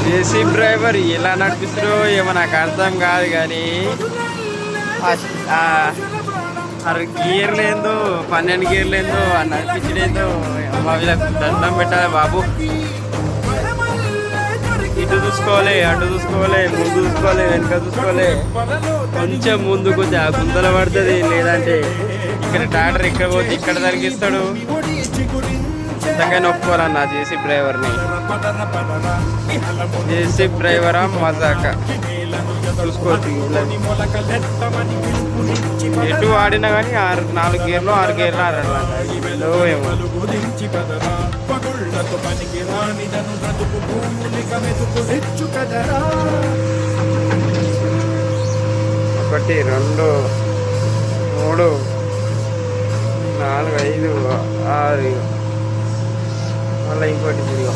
జేసీ driver ఎలా నడిపిస్తారో ఏమో నాకు అర్థం కాదు కానీ 6 గేర్లేందో 12 గేర్లేందో నడిపించలేదో వీళ్ళకి దండం పెట్టాలి బాబు. ఇటు చూసుకోవాలి, అటు చూసుకోవాలి, ముందు చూసుకోవాలి, వెనుక చూసుకోవాలి. కొంచెం ముందు కొంచెం గుంతల పడుతుంది, లేదంటే ఇక్కడ ట్రాక్టర్ ఇక్కడ పోతే ఇక్కడ తరిగిస్తాడు. నిజంగా ఒప్పుకోవాలన్నా జేసీ డ్రైవర్ని. జేసీ డ్రైవరా మజాక చూసుకోవచ్చు. ఎటు ఆడినా కానీ 4 గేర్లు 6 గేర్లు ఆడాలి ఏమో. ఒకటి 2 3 4 5 6 మళ్ళీ ఇంకోటి తిరిగా